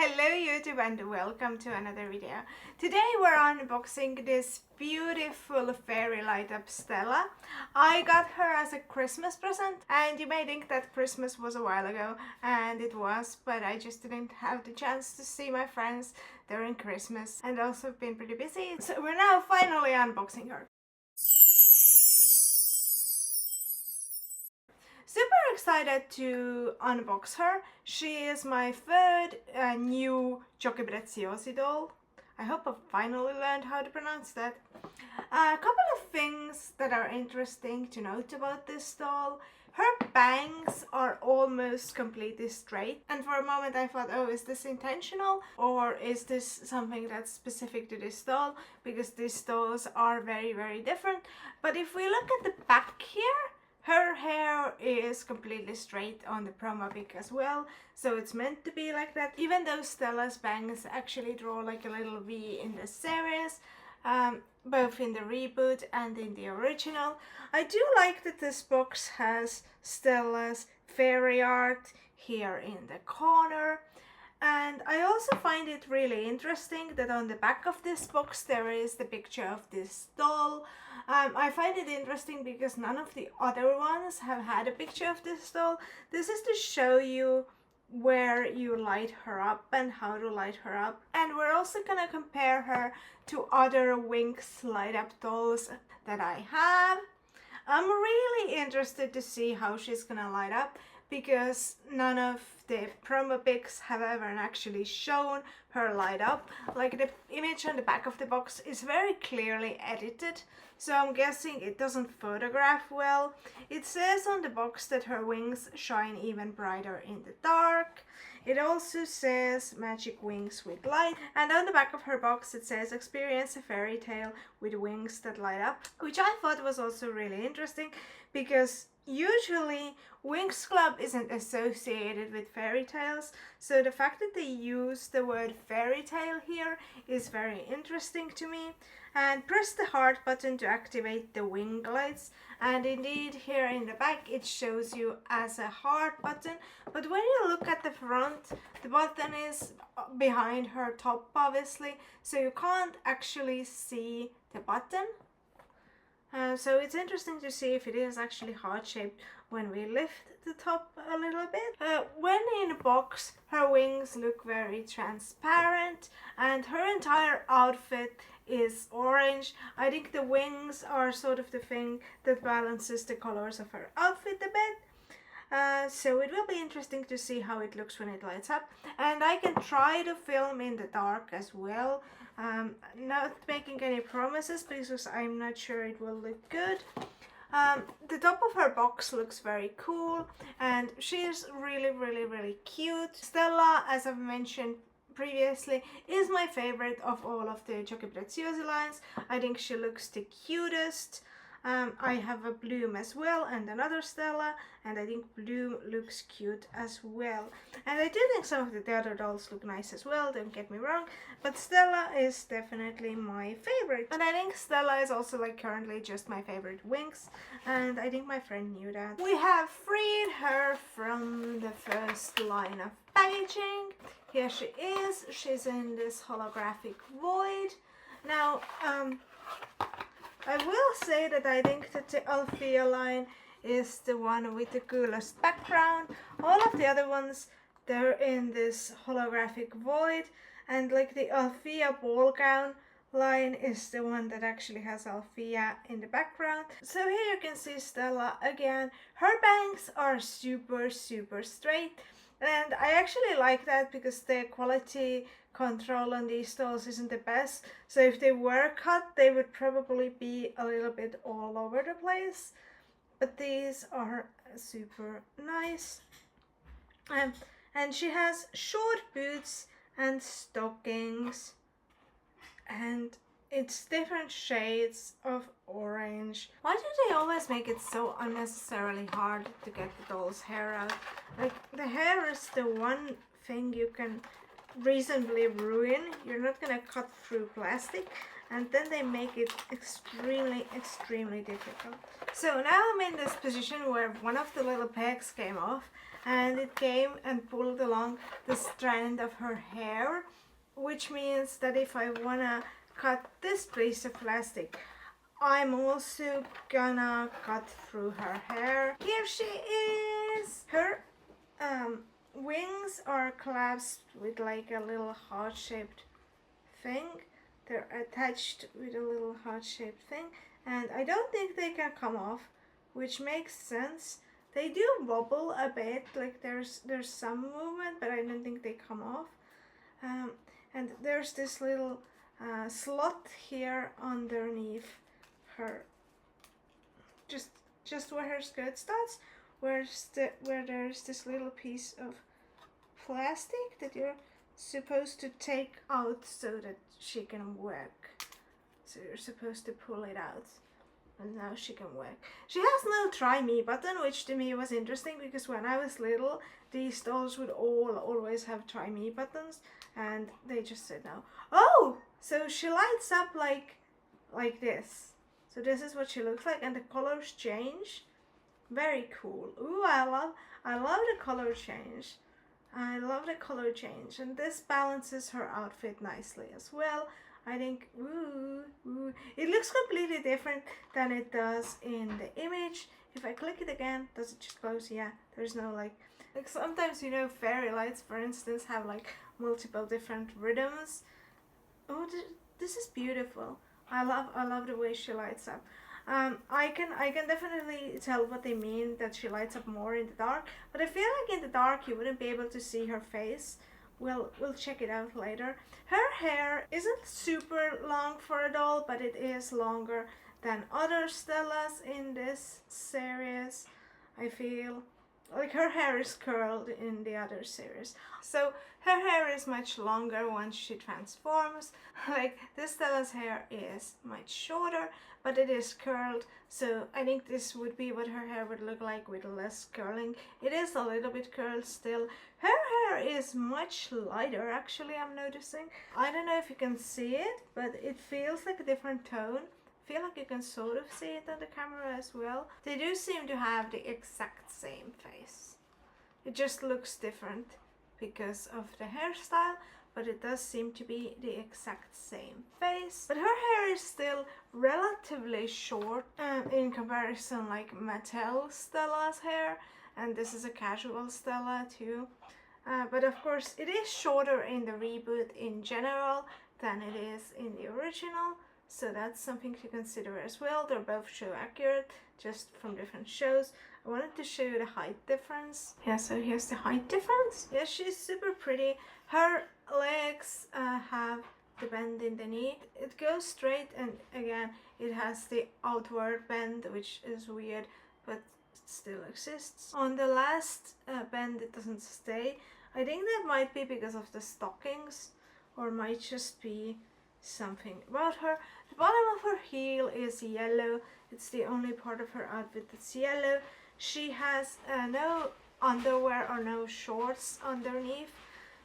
Hello YouTube and welcome to another video. Today we're unboxing this beautiful fairy light up Stella. I got her as a Christmas present, and you may think that Christmas was a while ago, and it was, but I just didn't have the chance to see my friends during Christmas and also been pretty busy. So we're now finally unboxing her. Super excited to unbox her. She is my third new Giochi Preziosi doll. I hope I've finally learned how to pronounce that. A couple of things that are interesting to note about this doll. Her bangs are almost completely straight, and for a moment I thought, oh, is this intentional or is this something that's specific to this doll, because these dolls are very different. But if we look at the back here, her hair is completely straight on the promo pic as well, so it's meant to be like that, even though Stella's bangs actually draw like a little V in the series, both in the reboot and in the original. I do like that this box has Stella's fairy art here in the corner. And I also find it really interesting that on the back of this box there is the picture of this doll. I find it interesting because none of the other ones have had a picture of this doll. This is to show you where you light her up and how to light her up. And we're also gonna compare her to other Winx light up dolls that I have. I'm really interested to see how she's gonna light up, because none of the promo pics have ever actually shown her light up. Like, the image on the back of the box is very clearly edited, so I'm guessing it doesn't photograph well. It says on the box that her wings shine even brighter in the dark. It also says magic wings with light, and on the back of her box it says experience a fairy tale with wings that light up, which I thought was also really interesting, because usually Winx Club isn't associated with fairy tales, so the fact that they use the word fairy tale here is very interesting to me. And press the heart button to activate the wing lights, and indeed here in the back it shows you as a heart button, but when you look at the front, the button is behind her top obviously, so you can't actually see the button. So it's interesting to see if it is actually heart-shaped when we lift the top a little bit. When in box, her wings look very transparent and her entire outfit is orange. I think the wings are sort of the thing that balances the colors of her outfit a bit. So it will be interesting to see how it looks when it lights up, and I can try to film in the dark as well. Not making any promises because I'm not sure it will look good. The top of her box looks very cool, and she is really cute. Stella, as I've mentioned previously, is my favorite of all of the Giochi Preziosi lines. I think she looks the cutest. I have a Bloom as well and another Stella, and I think Bloom looks cute as well. And I do think some of the other dolls look nice as well, don't get me wrong, but Stella is definitely my favorite. And I think Stella is also like currently just my favorite Winx, and I think my friend knew that. We have freed her from the first line of packaging. Here she is. She's in this holographic void. Now, I will say that I think that the Althea line is the one with the coolest background. All of the other ones, they're in this holographic void, and like the Althea ball gown line is the one that actually has Althea in the background. So here you can see Stella again. Her bangs are super straight, and I actually like that because the quality control on these dolls isn't the best, so if they were cut they would probably be a little bit all over the place, but these are super nice. And she has short boots and stockings, and it's different shades of orange. Why do they always make it so unnecessarily hard to get the doll's hair out? Like, the hair is the one thing you can reasonably ruin. You're not gonna cut through plastic, and then they make it extremely difficult. So now I'm in this position where one of the little pegs came off, and it came and pulled along the strand of her hair, which means that if I wanna cut this piece of plastic, I'm also gonna cut through her hair. Here she is! Her wings are clasped with like a little heart-shaped thing. They're attached with a little heart-shaped thing, and I don't think they can come off, which makes sense. They do wobble a bit, like there's some movement, but I don't think they come off. And there's this little slot here underneath her, just where her skirt starts, where there's this little piece of plastic that you're supposed to take out so that she can work. So you're supposed to pull it out, and now she can work. She has no try me button, which to me was interesting because when I was little, these dolls would always have try me buttons, and they just said no. Oh, so she lights up like this. So this is what she looks like, and the colors change. Very cool. Ooh, I love the color change. I love the color change, and this balances her outfit nicely as well. I think, ooh, it looks completely different than it does in the image. If I click it again, does it just close? Yeah, there's no like sometimes, you know, fairy lights, for instance, have like multiple different rhythms. Oh, this is beautiful. I love the way she lights up. I can definitely tell what they mean that she lights up more in the dark, but I feel like in the dark you wouldn't be able to see her face. We'll check it out later. Her hair isn't super long for a doll, but it is longer than other Stellas in this series. I feel like her hair is curled in the other series. So her hair is much longer once she transforms. Like this Stella's hair is much shorter, but it is curled. So I think this would be what her hair would look like with less curling. It is a little bit curled still. Her hair is much lighter, actually, I'm noticing. I don't know if you can see it, but it feels like a different tone. I feel like you can sort of see it on the camera as well. They do seem to have the exact same face. It just looks different because of the hairstyle, but it does seem to be the exact same face. But her hair is still relatively short in comparison like Mattel Stella's hair, and this is a casual Stella too. But of course it is shorter in the reboot in general than it is in the original. So that's something to consider as well. They're both show accurate, just from different shows. I wanted to show you the height difference. Yeah, so here's the height difference. Yeah, she's super pretty. Her legs have the bend in the knee. It goes straight, and again, it has the outward bend, which is weird, but it still exists. On the last bend, it doesn't stay. I think that might be because of the stockings, or might just be something about her. The bottom of her heel is yellow. It's the only part of her outfit that's yellow. She has no underwear or no shorts underneath,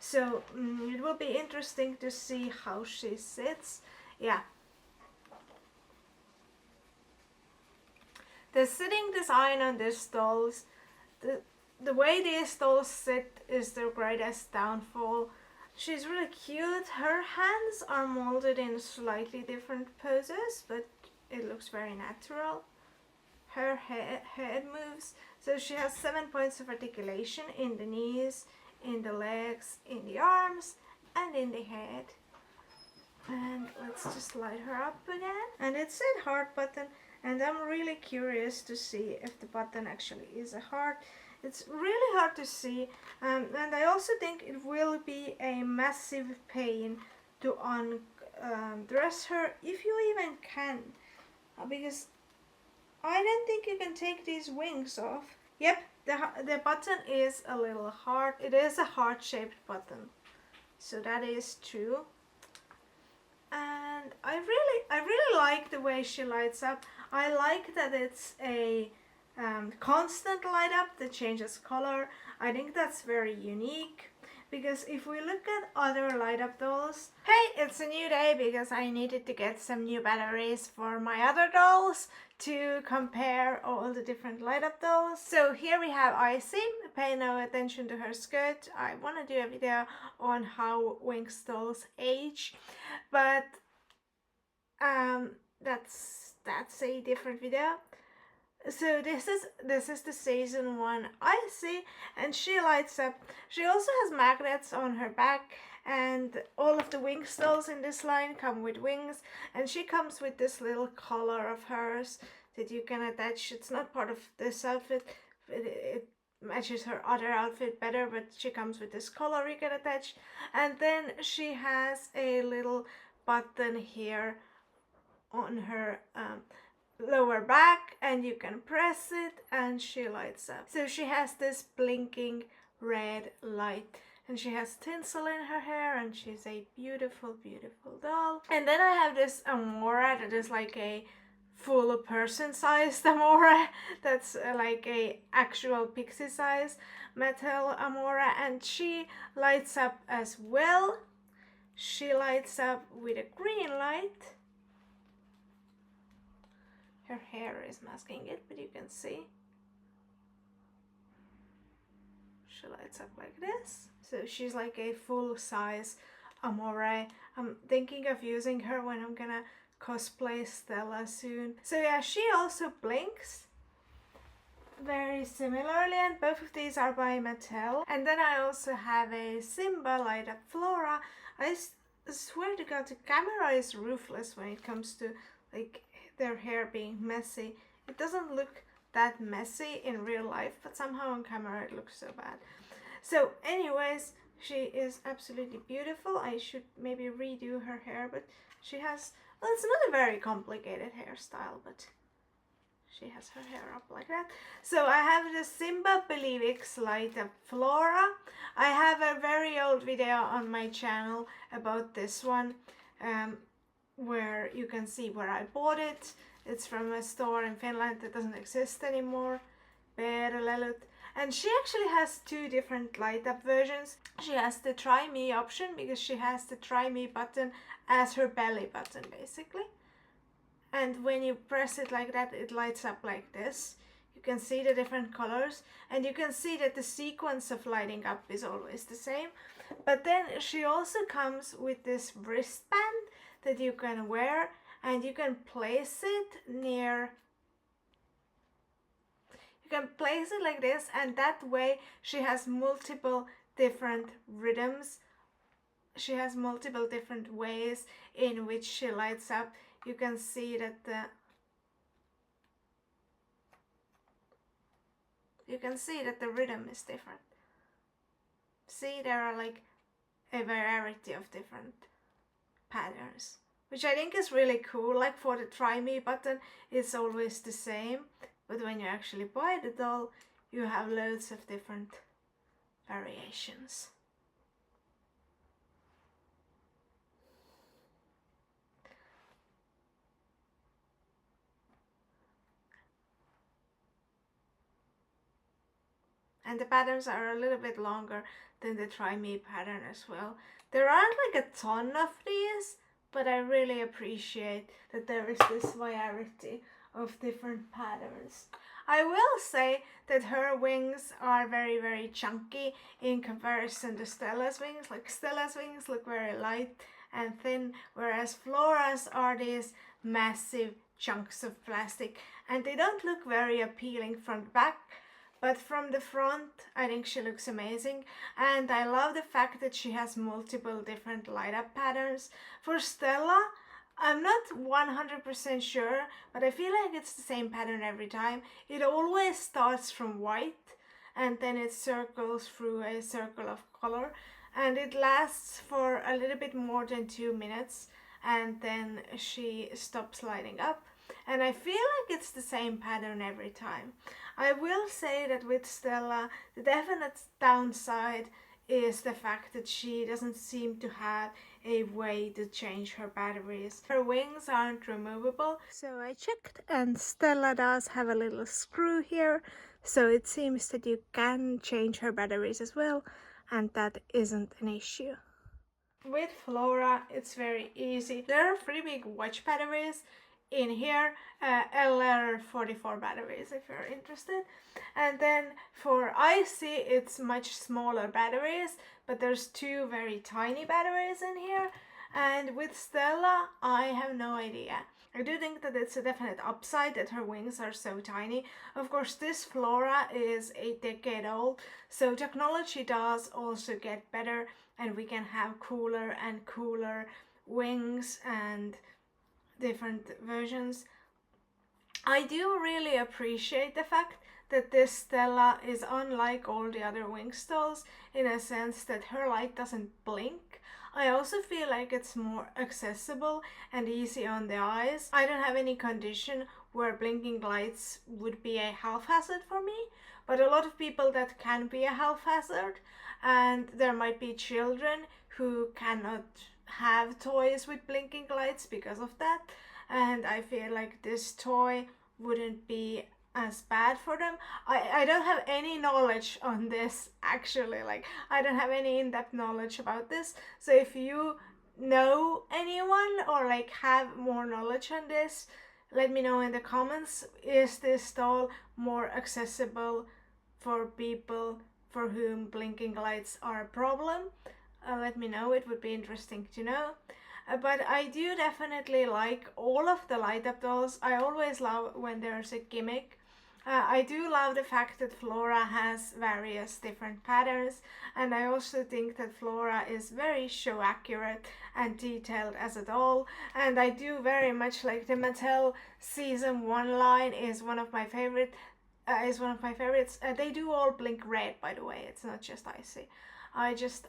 so it will be interesting to see how she sits. Yeah, the sitting design on these dolls, the way these dolls sit is their greatest downfall. She's really cute. Her hands are molded in slightly different poses, but it looks very natural. Her head moves, so she has 7 points of articulation in the knees, in the legs, in the arms, and in the head. And let's just light her up again. And it said heart button, and I'm really curious to see if the button actually is a heart. It's really hard to see, and I also think it will be a massive pain to undress her, if you even can, because I don't think you can take these wings off. Yep, the button is a little heart. It is a heart-shaped button, so that is true. And I really like the way she lights up. I like that it's a constant light up that changes color. I think that's very unique, because if we look at other light up dolls, hey, it's a new day because I needed to get some new batteries for my other dolls to compare all the different light up dolls. So here we have Icy, pay no attention to her skirt. I want to do a video on how Winx dolls age, but that's a different video. So this is the season 1 Icy, and she lights up. She also has magnets on her back, and all of the Winx dolls in this line come with wings, and she comes with this little collar of hers that you can attach. It's not part of this outfit. It matches her other outfit better, but she comes with this collar you can attach. And then she has a little button here on her lower back, and you can press it and she lights up. So she has this blinking red light, and she has tinsel in her hair, and she's a beautiful, beautiful doll. And then I have this Amora that is like a full person sized Amora. That's like a actual pixie size metal Amora, and she lights up as well. She lights up with a green light. Her hair is masking it, but you can see. She lights up like this. So she's like a full-size Amore. I'm thinking of using her when I'm gonna cosplay Stella soon. So yeah, she also blinks very similarly, and both of these are by Mattel. And then I also have a Simba light up Flora. I swear to God, the camera is ruthless when it comes to like their hair being messy. It doesn't look that messy in real life, but somehow on camera it looks so bad. So anyways, she is absolutely beautiful. I should maybe redo her hair, but she has, well, it's not a very complicated hairstyle, but she has her hair up like that. So I have the Simba Believix light up Flora. I have a very old video on my channel about this one, where you can see where I bought it. It's from a store in Finland that doesn't exist anymore. And she actually has 2 different light up versions. She has the Try Me option because she has the Try Me button as her belly button basically. And when you press it like that, it lights up like this. You can see the different colors, and you can see that the sequence of lighting up is always the same. But then she also comes with this wristband that you can wear, and you can place it near, you can place it like this, and that way she has multiple different rhythms. She has multiple different ways in which she lights up. You can see that the rhythm is different. See, there are like a variety of different patterns, which I think is really cool. Like for the Try Me button, it's always the same, but when you actually buy the doll, you have loads of different variations. And the patterns are a little bit longer than the Try Me pattern as well. There aren't like a ton of these, but I really appreciate that there is this variety of different patterns. I will say that her wings are very, very chunky in comparison to Stella's wings. Like Stella's wings look very light and thin, whereas Flora's are these massive chunks of plastic, and they don't look very appealing from the back. But from the front, I think she looks amazing, and I love the fact that she has multiple different light up patterns. For Stella, I'm not 100% sure, but I feel like it's the same pattern every time. It always starts from white, and then it circles through a circle of color, and it lasts for a little bit more than 2 minutes, and then she stops lighting up. And I feel like it's the same pattern every time. I will say that with Stella, the definite downside is the fact that she doesn't seem to have a way to change her batteries. Her wings aren't removable. So I checked, and Stella does have a little screw here, so it seems that you can change her batteries as well, and that isn't an issue. With Flora, it's very easy. There are 3 big watch batteries in here, LR44 batteries if you're interested. And then for Icy it's much smaller batteries, but there's two very tiny batteries in here. And with Stella, I have no idea. I do think that it's a definite upside that her wings are so tiny. Of course, this Flora is a decade old, so technology does also get better, and we can have cooler and cooler wings and different versions. I do really appreciate the fact that this Stella is unlike all the other Winx dolls in a sense that her light doesn't blink. I also feel like it's more accessible and easy on the eyes. I don't have any condition where blinking lights would be a health hazard for me, but a lot of people that can be a health hazard, and there might be children who cannot have toys with blinking lights because of that, and I feel like this toy wouldn't be as bad for them. I don't have any knowledge on this actually, like I don't have any in-depth knowledge about this, so if you know anyone or like have more knowledge on this, let me know in the comments. Is this doll more accessible for people for whom blinking lights are a problem? Let me know, it would be interesting to know. But I do definitely like all of the light up dolls. I always love when there's a gimmick. I do love the fact that Flora has various different patterns, and I also think that Flora is very show accurate and detailed as a doll, and I do very much like the Mattel season 1 line is one of my favorites. They do all blink red, by the way, it's not just Icy. I just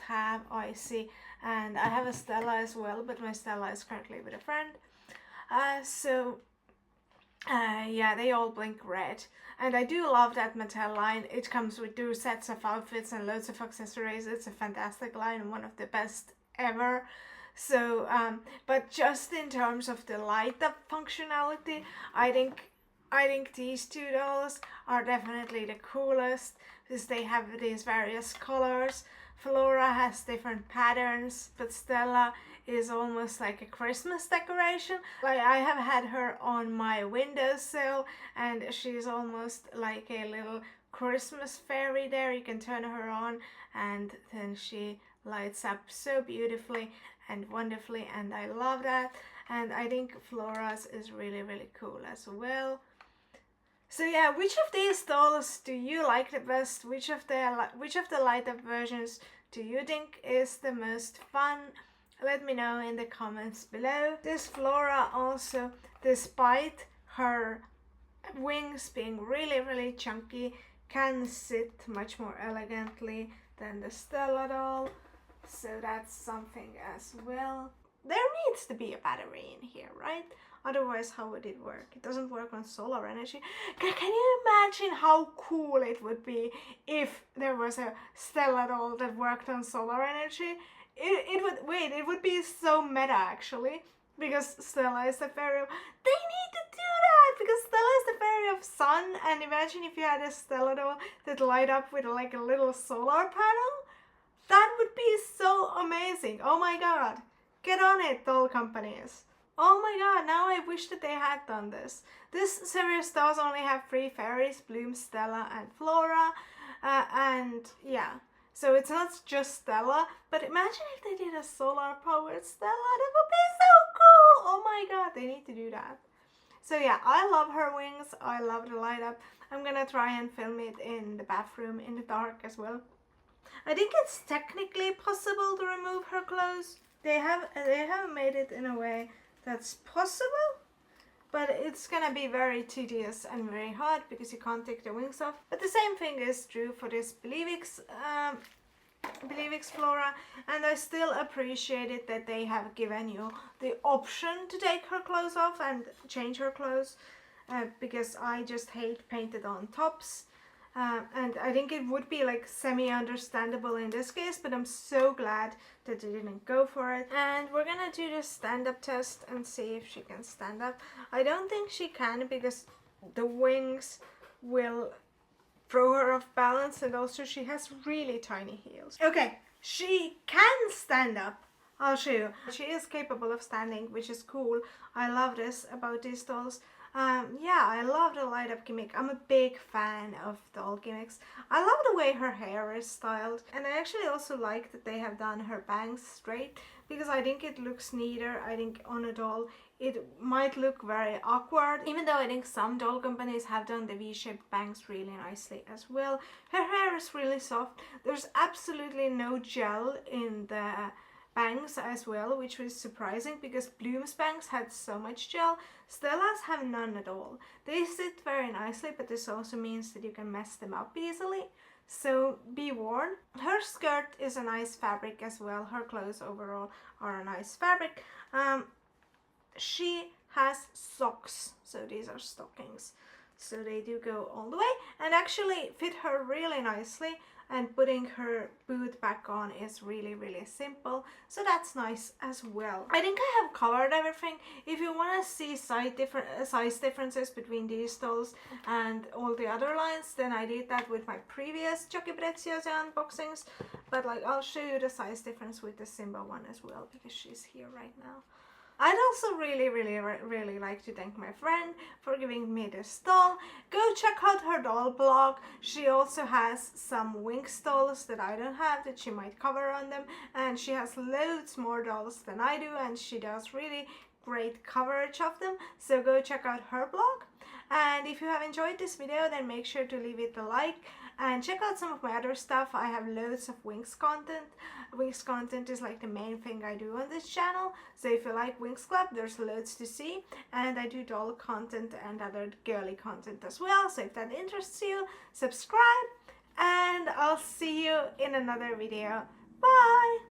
have Icy, and I have a Stella as well, but my Stella is currently with a friend. Yeah, they all blink red. And I do love that Mattel line. It comes with 2 sets of outfits and loads of accessories. It's a fantastic line and one of the best ever. So, but just in terms of the light up functionality, I think these 2 dolls are definitely the coolest because they have these various colors. Flora has different patterns, but Stella is almost like a Christmas decoration. Like I have had her on my windowsill and she's almost like a little Christmas fairy there. You can turn her on and then she lights up so beautifully and wonderfully, and I love that. And I think Flora's is really, really cool as well. So yeah, which of these dolls do you like the best? Which of the light up versions do you think is the most fun? Let me know in the comments below. This Flora also, despite her wings being really, really chunky, can sit much more elegantly than the Stella doll. So that's something as well. There needs to be a battery in here, right? Otherwise, how would it work? It doesn't work on solar energy. Can you imagine how cool it would be if there was a Stella doll that worked on solar energy? It would be so meta actually, because Stella is the fairy of, they need to do that because Stella is the fairy of sun, and imagine if you had a Stella doll that light up with like a little solar panel. That would be so amazing. Oh my god, get on it, doll companies. Oh my god, now I wish that they had done this. This series does only have 3 fairies, Bloom, Stella and Flora, and yeah, so it's not just Stella, but imagine if they did a solar powered Stella, that would be so cool. Oh my god, they need to do that. So yeah, I love her wings, I love the light up. I'm gonna try and film it in the bathroom in the dark as well. I think it's technically possible to remove her clothes. They have made it in a way that's possible, but it's gonna be very tedious and very hard because you can't take the wings off. But the same thing is true for this Believix Flora, and I still appreciate it that they have given you the option to take her clothes off and change her clothes, because I just hate painted on tops. And I think it would be like semi-understandable in this case, but I'm so glad that they didn't go for it. And we're gonna do the stand-up test and see if she can stand up. I don't think she can because the wings will throw her off balance, and also she has really tiny heels. Okay, she can stand up. I'll show you. She is capable of standing, which is cool. I love this about these dolls. Yeah, I love the light up gimmick. I'm a big fan of doll gimmicks. I love the way her hair is styled, and I actually also like that they have done her bangs straight, because I think it looks neater. I think on a doll it might look very awkward, even though I think some doll companies have done the V-shaped bangs really nicely as well. Her hair is really soft. There's absolutely no gel in the bangs as well, which was surprising because Bloom's bangs had so much gel. Stella's have none at all. They sit very nicely, but this also means that you can mess them up easily, so be warned. Her skirt is a nice fabric as well. Her clothes overall are a nice fabric. She has socks, so these are stockings, so they do go all the way and actually fit her really nicely, and putting her boot back on is really simple, so that's nice as well. I think I have covered everything. If you want to see size differences between these dolls and all the other lines, then I did that with my previous Giochi Preziosi unboxings, but like I'll show you the size difference with the Simba one as well, because she's here right now. I'd also really like to thank my friend for giving me this doll. Go check out her doll blog. She also has some Winx dolls that I don't have that she might cover on them, and she has loads more dolls than I do, and she does really great coverage of them, so go check out her blog. And if you have enjoyed this video, then make sure to leave it a like and check out some of my other stuff. I have loads of Winx content. Winx content is like the main thing I do on this channel, so if you like Winx Club, there's loads to see, and I do doll content and other girly content as well, so if that interests you, subscribe, and I'll see you in another video. Bye!